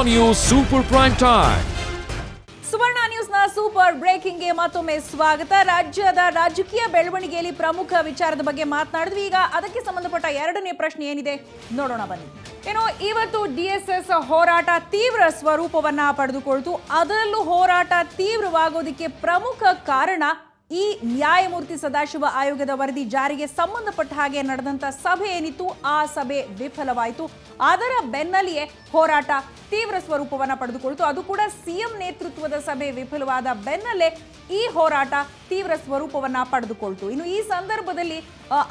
News Super Prime Time. ಸುವರ್ಣ ನ್ಯೂಸ್ನ super ಬ್ರೇಕಿಂಗ್ಗೆ ಮತ್ತೊಮ್ಮೆ ಸ್ವಾಗತ. ರಾಜ್ಯದ ರಾಜಕೀಯ ಬೆಳವಣಿಗೆಯಲ್ಲಿ ಪ್ರಮುಖ ವಿಚಾರದ ಬಗ್ಗೆ ಮಾತನಾಡಿದ್ವಿ. ಈಗ ಅದಕ್ಕೆ ಸಂಬಂಧಪಟ್ಟ ಎರಡನೇ ಪ್ರಶ್ನೆ ಏನಿದೆ ನೋಡೋಣ ಬನ್ನಿ. ಇವತ್ತು DSS ಹೋರಾಟ ತೀವ್ರ ಸ್ವರೂಪವನ್ನ ಪಡೆದುಕೊಳ್ತು. ಅದರಲ್ಲೂ ಹೋರಾಟ ತೀವ್ರವಾಗೋದಕ್ಕೆ ಪ್ರಮುಖ ಕಾರಣ ಈ ನ್ಯಾಯಮೂರ್ತಿ ಸದಾಶಿವ ಆಯೋಗದ ವರದಿ ಜಾರಿಗೆ ಸಂಬಂಧಪಟ್ಟ ಹಾಗೆ ನಡೆದಂತ ಸಭೆ ಏನಿತ್ತು, ಆ ಸಭೆ ವಿಫಲವಾಯಿತು. ಅದರ ಬೆನ್ನಲ್ಲಿಯೇ ಹೋರಾಟ ತೀವ್ರ ಸ್ವರೂಪವನ್ನ ಪಡೆದುಕೊಳ್ತು. ಅದು ಕೂಡ ಸಿಎಂ ನೇತೃತ್ವದ ಸಭೆ ವಿಫಲವಾದ ಬೆನ್ನಲ್ಲೇ ಈ ಹೋರಾಟ ತೀವ್ರ ಸ್ವರೂಪವನ್ನ ಪಡೆದುಕೊಳ್ತು. ಇನ್ನು ಈ ಸಂದರ್ಭದಲ್ಲಿ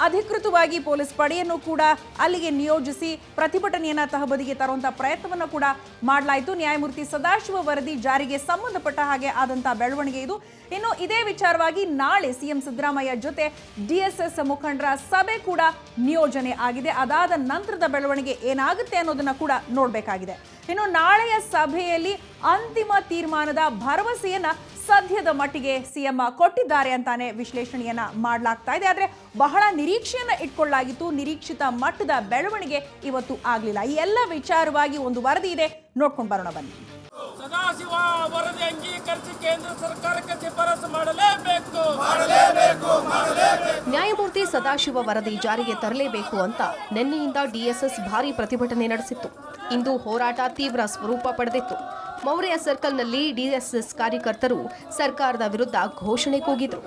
ಅಧಿಕೃತವಾಗಿ ಪೊಲೀಸ್ ಪಡೆಯನ್ನು ಕೂಡ ಅಲ್ಲಿಗೆ ನಿಯೋಜಿಸಿ ಪ್ರತಿಭಟನೆಯನ್ನ ತಹಬದಿಗೆ ತರುವಂತ ಪ್ರಯತ್ನವನ್ನ ಕೂಡ ಮಾಡಲಾಯಿತು. ನ್ಯಾಯಮೂರ್ತಿ ಸದಾಶಿವ ವರದಿ ಜಾರಿಗೆ ಸಂಬಂಧಪಟ್ಟ ಹಾಗೆ ಆದಂತಹ ಬೆಳವಣಿಗೆ ಇದು. ಇನ್ನು ಇದೇ ವಿಚಾರವಾಗಿ ನಾಳೆ ಸಿಎಂ ಸಿದ್ದರಾಮಯ್ಯ ಜೊತೆ DSS ಮುಖಂಡರ ಸಭೆ ಕೂಡ ನಿಯೋಜನೆ ಆಗಿದೆ. ಅದಾದ ನಂತರದ ಬೆಳವಣಿಗೆ ಏನಾಗುತ್ತೆ ಅನ್ನೋದನ್ನ ಕೂಡ ನೋಡಬೇಕಾಗಿದೆ. ಇನ್ನು ನಾಳೆಯ ಸಭೆಯಲ್ಲಿ ಅಂತಿಮ ತೀರ್ಮಾನದ ಭರವಸೆಯನ್ನ ಸದ್ಯದ ಮಟ್ಟಿಗೆ ಸಿಎಂ ಕೊಟ್ಟಿದ್ದಾರೆ ಅಂತಾನೆ ವಿಶ್ಲೇಷಣೆಯನ್ನ ಮಾಡಲಾಗ್ತಾ ಇದೆ. ಆದ್ರೆ ಬಹಳ ನಿರೀಕ್ಷೆಯನ್ನ ಇಟ್ಕೊಳ್ಳಲಾಗಿತ್ತು. ನಿರೀಕ್ಷಿತ ಮಟ್ಟದ ಬೆಳವಣಿಗೆ ಇವತ್ತು ಆಗ್ಲಿಲ್ಲ. ಈ ಎಲ್ಲ ವಿಚಾರವಾಗಿ ಒಂದು ವರದಿ ಇದೆ, ನೋಡ್ಕೊಂಡು ಬರೋಣ ಬನ್ನಿ. ಸದಾಶಿವ ವರದಿ ಅಂಗೀಕರಿಸಿ ಕೇಂದ್ರ ಸರ್ಕಾರಕ್ಕೆ ಶಿಫಾರಸು ಮಾಡಲೇಬೇಕು. ನ್ಯಾಯಮೂರ್ತಿ ಸದಾಶಿವ ವರದಿ ಜಾರಿಗೆ ತರಲೇಬೇಕು ಅಂತ ನಿನ್ನೆಯಿಂದ DSS ಭಾರೀ ಪ್ರತಿಭಟನೆ ನಡೆಸಿತ್ತು. ಇಂದು ಹೋರಾಟ ತೀವ್ರ ಸ್ವರೂಪ ಪಡೆದಿತ್ತು. ಮೌರ್ಯ ಸರ್ಕಲ್ನಲ್ಲಿ DSS ಕಾರ್ಯಕರ್ತರು ಸರ್ಕಾರದ ವಿರುದ್ಧ ಘೋಷಣೆ ಕೂಗಿದ್ರು.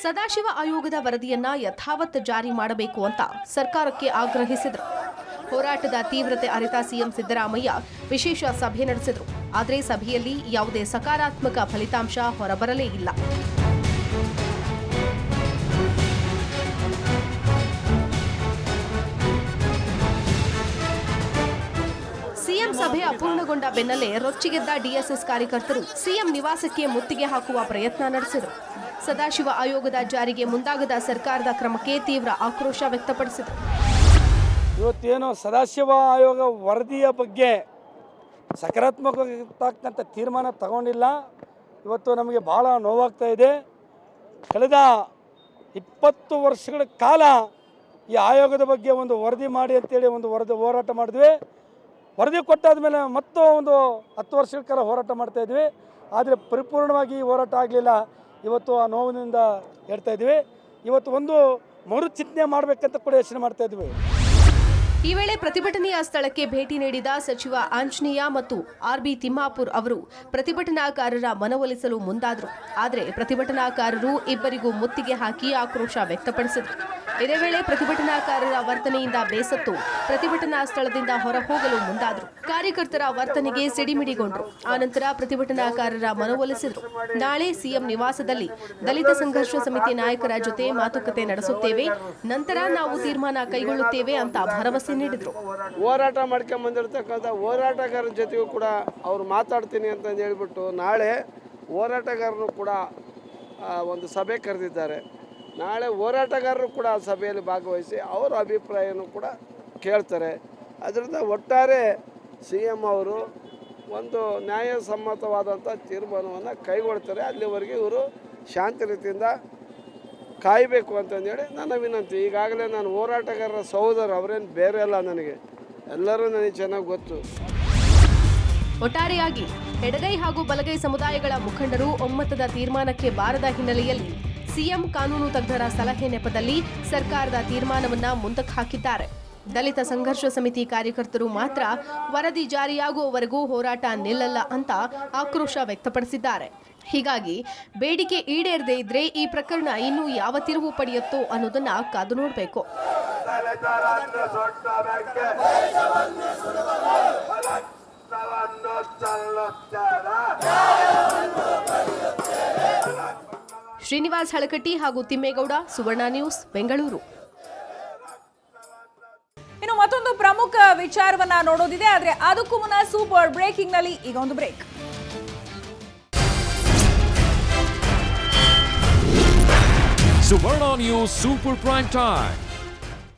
ಸದಾಶಿವ ಆಯೋಗದ ವರದಿಯನ್ನ ಯಥಾವತ್ ಜಾರಿ ಮಾಡಬೇಕು ಅಂತ ಸರ್ಕಾರಕ್ಕೆ ಆಗ್ರಹಿಸಿದರು. ಹೋರಾಟದ ತೀವ್ರತೆ ಅರಿತ ಸಿಎಂ ಸಿದ್ದರಾಮಯ್ಯ ವಿಶೇಷ ಸಭೆ ನಡೆಸಿದರು. ಆದರೆ ಸಭೆಯಲ್ಲಿ ಯಾವುದೇ ಸಕಾರಾತ್ಮಕ ಫಲಿತಾಂಶ ಹೊರಬರಲೇ ಇಲ್ಲ. ಸಿಎಂ ಸಭೆ ಅಪೂರ್ಣಗೊಂಡ ಬೆನ್ನಲ್ಲೇ ರೊಚ್ಚಿಗೆದ್ದ DSS ಕಾರ್ಯಕರ್ತರು ಸಿಎಂ ನಿವಾಸಕ್ಕೆ ಮುತ್ತಿಗೆ ಹಾಕುವ ಪ್ರಯತ್ನ ನಡೆಸಿದರು. ಸದಾಶಿವ ಆಯೋಗದ ಜಾರಿಗೆ ಮುಂದಾಗದ ಸರ್ಕಾರದ ಕ್ರಮಕ್ಕೆ ತೀವ್ರ ಆಕ್ರೋಶ ವ್ಯಕ್ತಪಡಿಸಿದರು. ಇವತ್ತೇನು ಸದಾಶಿವ ಆಯೋಗ ವರದಿಯ ಬಗ್ಗೆ ಸಕಾರಾತ್ಮಕವಾಗ್ತಕ್ಕಂಥ ತೀರ್ಮಾನ ತಗೊಂಡಿಲ್ಲ. ಇವತ್ತು ನಮಗೆ ಭಾಳ ನೋವಾಗ್ತಾ ಇದೆ. ಕಳೆದ 20 ವರ್ಷಗಳ ಕಾಲ ಈ ಆಯೋಗದ ಬಗ್ಗೆ ಒಂದು ವರದಿ ಮಾಡಿ ಅಂತೇಳಿ ಒಂದು ಹೋರಾಟ ಮಾಡಿದ್ವಿ. ವರದಿ ಕೊಟ್ಟಾದ ಮೇಲೆ ಮತ್ತೂ ಒಂದು 10 ವರ್ಷಗಳ ಕಾಲ ಹೋರಾಟ ಮಾಡ್ತಾಯಿದ್ವಿ. ಆದರೆ ಪರಿಪೂರ್ಣವಾಗಿ ಹೋರಾಟ ಆಗಲಿಲ್ಲ. ಇವತ್ತು ಆ ನೋವಿನಿಂದ ಹೇಳ್ತಾ ಇದ್ವಿ. ಇವತ್ತು ಒಂದು ಮರುಚಿಂತನೆ ಮಾಡಬೇಕಂತ ಕೂಡ ಯೋಚನೆ ಮಾಡ್ತಾ ಇದ್ವಿ. ಈ ವೇಳೆ ಪ್ರತಿಭಟನೆಯ ಸ್ಥಳಕ್ಕೆ ಭೇಟಿ ನೀಡಿದ ಸಚಿವ ಆಂಜನೇಯ ಮತ್ತು RB ತಿಮ್ಮಾಪುರ್ ಅವರು ಪ್ರತಿಭಟನಾಕಾರರ ಮನವೊಲಿಸಲು ಮುಂದಾದರು. ಆದರೆ ಪ್ರತಿಭಟನಾಕಾರರು ಇಬ್ಬರಿಗೂ ಮುತ್ತಿಗೆ ಹಾಕಿ ಆಕ್ರೋಶ ವ್ಯಕ್ತಪಡಿಸಿದರು. ಇದೇ ವೇಳೆ ಪ್ರತಿಭಟನಾಕಾರರ ವರ್ತನೆಯಿಂದ ಬೇಸತ್ತು ಪ್ರತಿಭಟನಾ ಸ್ಥಳದಿಂದ ಹೊರಹೋಗಲು ಮುಂದಾದರು. ಕಾರ್ಯಕರ್ತರ ವರ್ತನೆಗೆ ಸಿಡಿಮಿಡಿಗೊಂಡರು. ಆನಂತರ ಪ್ರತಿಭಟನಾಕಾರರ ಮನವೊಲಿಸಿದರು. ನಾಳೆ ಸಿಎಂ ನಿವಾಸದಲ್ಲಿ ದಲಿತ ಸಂಘರ್ಷ ಸಮಿತಿ ನಾಯಕರ ಜೊತೆ ಮಾತುಕತೆ ನಡೆಸುತ್ತೇವೆ, ನಂತರ ನಾವು ತೀರ್ಮಾನ ಕೈಗೊಳ್ಳುತ್ತೇವೆ ಅಂತ ಭರವಸೆ ನೀಡಿದರು. ಹೋರಾಟ ಮಾಡ್ಕೊಂಡ್ ಬಂದಿರತಕ್ಕಂಥ ಹೋರಾಟಗಾರರ ಜೊತೆಗೂ ಕೂಡ ಅವರು ಮಾತಾಡ್ತೀನಿ ಅಂತ ಹೇಳ್ಬಿಟ್ಟು ನಾಳೆ ಹೋರಾಟಗಾರರು ಕೂಡ ಒಂದು ಸಭೆ ಕರೆದಿದ್ದಾರೆ. ನಾಳೆ ಹೋರಾಟಗಾರರು ಕೂಡ ಆ ಸಭೆಯಲ್ಲಿ ಭಾಗವಹಿಸಿ ಅವರ ಅಭಿಪ್ರಾಯನೂ ಕೂಡ ಕೇಳ್ತಾರೆ. ಅದರಿಂದ ಒಟ್ಟಾರೆ CM ಅವರು ಒಂದು ನ್ಯಾಯಸಮ್ಮತವಾದಂಥ ತೀರ್ಮಾನವನ್ನು ಕೈಗೊಳ್ತಾರೆ. ಅಲ್ಲಿವರೆಗೆ ಇವರು ಶಾಂತಿ ರೀತಿಯಿಂದ ಕಾಯಬೇಕು ಅಂತಂದೇಳಿ ನನ್ನ ವಿನಂತಿ. ಈಗಾಗಲೇ ನಾನು ಹೋರಾಟಗಾರರ ಸಹೋದರ, ಅವರೇನು ಬೇರೆ ಅಲ್ಲ, ನನಗೆ ಎಲ್ಲರೂ ನನಗೆ ಚೆನ್ನಾಗಿ ಗೊತ್ತು. ಒಟ್ಟಾರೆಯಾಗಿ ಎಡಗೈ ಹಾಗೂ ಬಲಗೈ ಸಮುದಾಯಗಳ ಮುಖಂಡರು ಒಮ್ಮತದ ತೀರ್ಮಾನಕ್ಕೆ ಬಾರದ ಹಿನ್ನೆಲೆಯಲ್ಲಿ ಸಿಎಂ ಕಾನೂನು ತಜ್ಞರ ಸಲಹೆ ನೆಪದಲ್ಲಿ ಸರ್ಕಾರದ ತೀರ್ಮಾನವನ್ನ ಮುಂದಕ್ಕೆ ಹಾಕಿದ್ದಾರೆ. ದಲಿತ ಸಂಘರ್ಷ ಸಮಿತಿ ಕಾರ್ಯಕರ್ತರು ಮಾತ್ರ ವರದಿ ಜಾರಿಯಾಗುವವರೆಗೂ ಹೋರಾಟ ನಿಲ್ಲಲ್ಲ ಅಂತ ಆಕ್ರೋಶ ವ್ಯಕ್ತಪಡಿಸಿದ್ದಾರೆ. ಹೀಗಾಗಿ ಬೇಡಿಕೆ ಈಡೇರದೇ ಇದ್ರೆ ಈ ಪ್ರಕರಣ ಇನ್ನೂ ಯಾವ ತಿರುವು ಪಡೆಯುತ್ತೋ ಅನ್ನೋದನ್ನ ಕಾದು ನೋಡಬೇಕು. ಶ್ರೀನಿವಾಸ್ ಹಳಕಟ್ಟಿ ಹಾಗೂ ತಿಮ್ಮೇಗೌಡ, ಸುವರ್ಣ ನ್ಯೂಸ್, ಬೆಂಗಳೂರು. ಇನ್ನು ಮತ್ತೊಂದು ಪ್ರಮುಖ ವಿಚಾರವನ್ನ ನೋಡೋದಿದೆ. ಆದ್ರೆ ಅದಕ್ಕೂ ಮುನ್ನ ಸೂಪರ್ ಬ್ರೇಕಿಂಗ್ ನಲ್ಲಿ ಈಗ ಒಂದು break. Suvarna News Super Prime Time.